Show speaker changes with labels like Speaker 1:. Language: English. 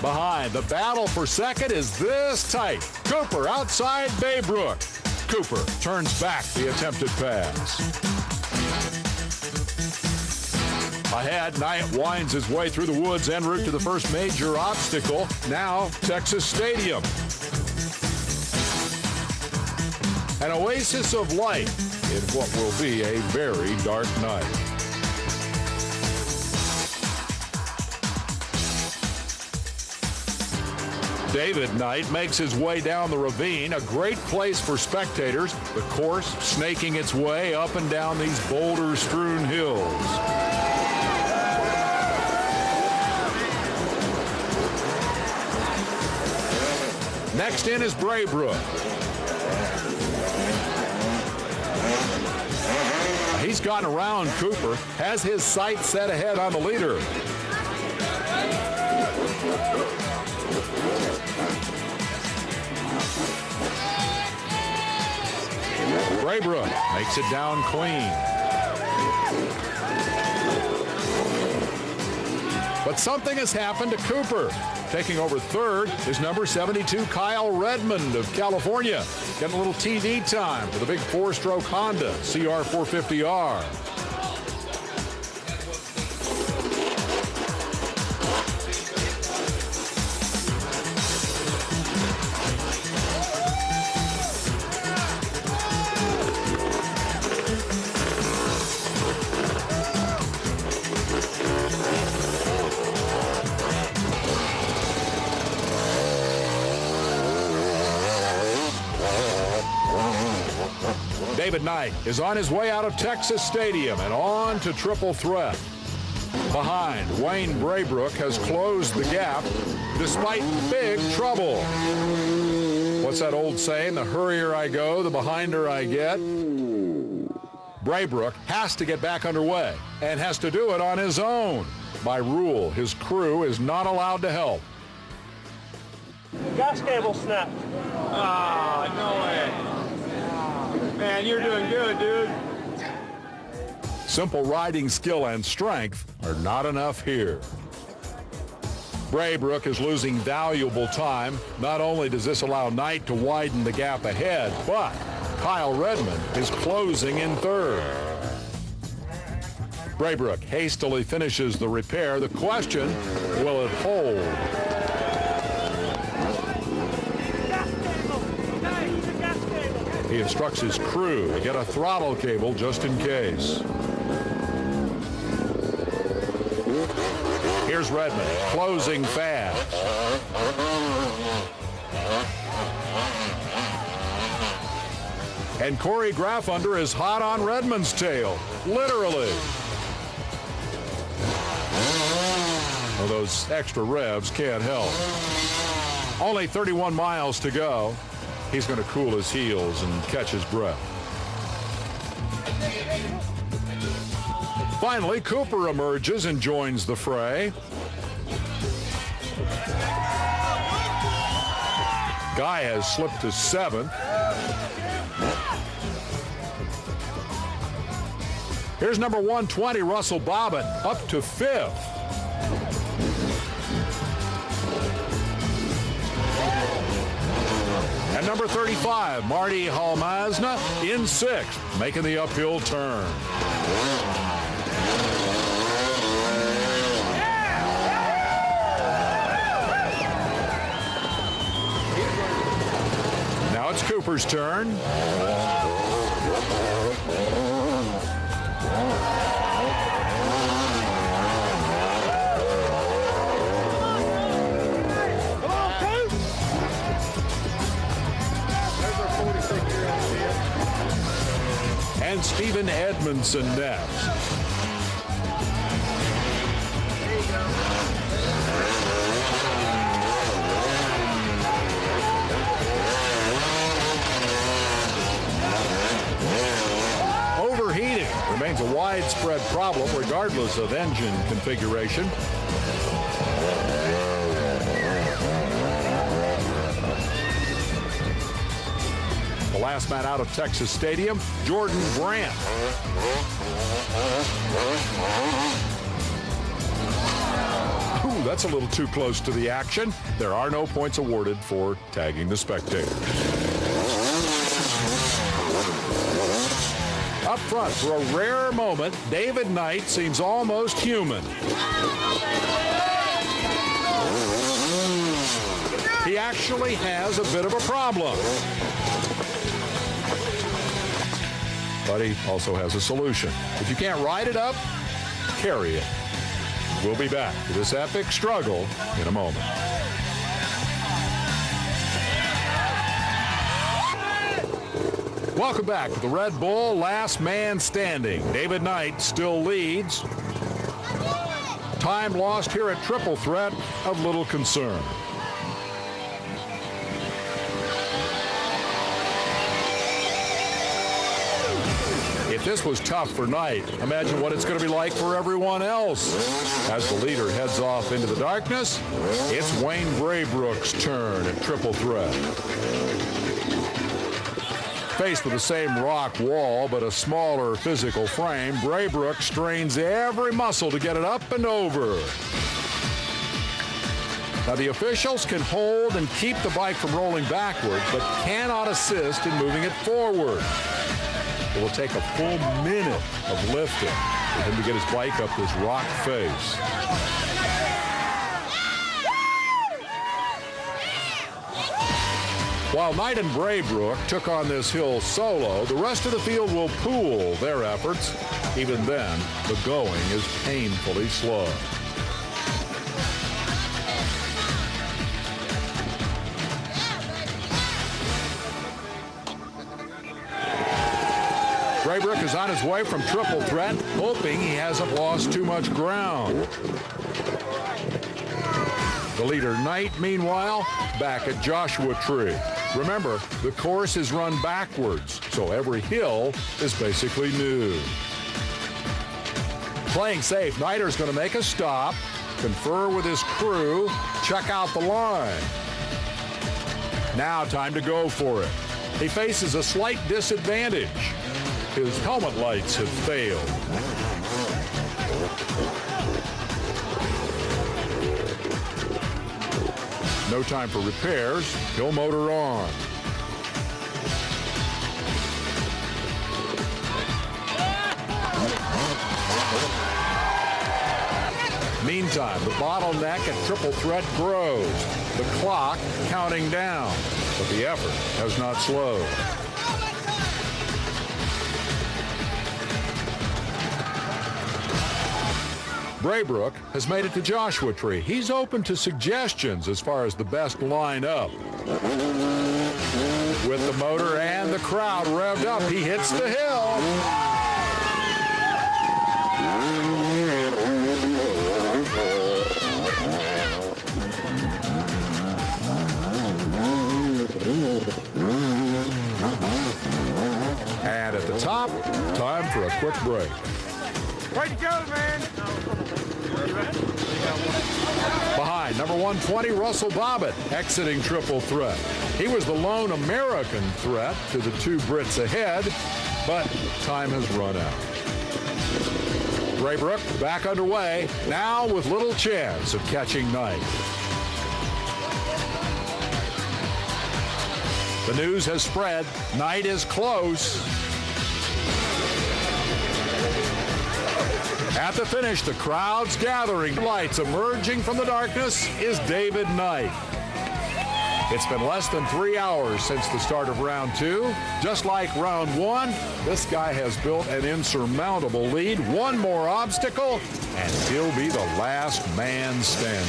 Speaker 1: Behind, the battle for second is this tight. Cooper outside Baybrook. Cooper turns back the attempted pass. Ahead, Knight winds his way through the woods en route to the first major obstacle, now Texas Stadium. An oasis of light in what will be a very dark night. David Knight makes his way down the ravine, a great place for spectators, the course snaking its way up and down these boulder-strewn hills. Next in is Braybrook. He's gotten around Cooper, has his sights set ahead on the leader. Braybrook makes it down clean. But something has happened to Cooper. Taking over third is number 72, Kyle Redmond of California. Getting a little TV time for the big four-stroke Honda CR450R. David Knight is on his way out of Texas Stadium and on to triple threat. Behind, Wayne Braybrook has closed the gap despite big trouble. What's that old saying? The hurrier I go, the behinder I get. Braybrook has to get back underway and has to do it on his own. By rule, his crew is not allowed to help.
Speaker 2: Gas cable snapped.
Speaker 3: Ah, no way. Man, you're doing good, dude.
Speaker 1: Simple riding skill and strength are not enough here. Braybrook is losing valuable time. Not only does this allow Knight to widen the gap ahead, but Kyle Redmond is closing in third. Braybrook hastily finishes the repair. The question, will it hold? He instructs his crew to get a throttle cable just in case. Here's Redmond closing fast. And Corey Graffunder is hot on Redmond's tail, literally. Well, those extra revs can't help. Only 31 miles to go. He's going to cool his heels and catch his breath. Finally, Cooper emerges and joins the fray. Guy has slipped to seventh. Here's number 120, Russell Bobbin, up to fifth. And number 35, Marty Halmazna, in sixth, making the uphill turn. Now it's Cooper's turn. And Stephen Edmondson next. Overheating remains a widespread problem regardless of engine configuration. The last man out of Texas Stadium, Jordan Brandt. that's a little too close to the action. There are no points awarded for tagging the spectator. Up front, for a rare moment, David Knight seems almost human. He actually has a bit of a problem. But he also has a solution. If you can't ride it up, carry it. We'll be back to this epic struggle in a moment. Welcome back to the Red Bull Last Man Standing. David Knight still leads. Time lost here at Triple Threat of little concern. If this was tough for Knight, imagine what it's going to be like for everyone else. As the leader heads off into the darkness, it's Wayne Braybrook's turn at Triple Threat. Faced with the same rock wall but a smaller physical frame, Braybrook strains every muscle to get it up and over. Now the officials can hold and keep the bike from rolling backward, but cannot assist in moving it forward. It will take a full minute of lifting for him to get his bike up this rock face. While Knight and Braybrook took on this hill solo, the rest of the field will pool their efforts. Even then, the going is painfully slow. Braybrook is on his way from Triple Threat, hoping he hasn't lost too much ground. The leader, Knight, meanwhile, back at Joshua Tree. Remember, the course is run backwards, so every hill is basically new. Playing safe, Knighter's going to make a stop, confer with his crew, check out the line. Now time to go for it. He faces a slight disadvantage. His helmet lights have failed. No time for repairs. He'll motor on. Meantime, the bottleneck at Triple Threat grows. The clock counting down, but the effort has not slowed. Braybrook has made it to Joshua Tree. He's open to suggestions as far as the best lineup. With the motor and the crowd revved up, he hits the hill. And at the top, time for a quick break.
Speaker 3: Way to go, man.
Speaker 1: Behind, number 120, Russell Bobbitt, exiting Triple Threat. He was the lone American threat to the two Brits ahead, but time has run out. Braybrook back underway, now with little chance of catching Knight. The news has spread. Knight is close. At the finish, the crowd's gathering. Lights emerging from the darkness is David Knight. It's been less than 3 hours since the start of round two. Just like round one, this guy has built an insurmountable lead. One more obstacle, and he'll be the last man standing.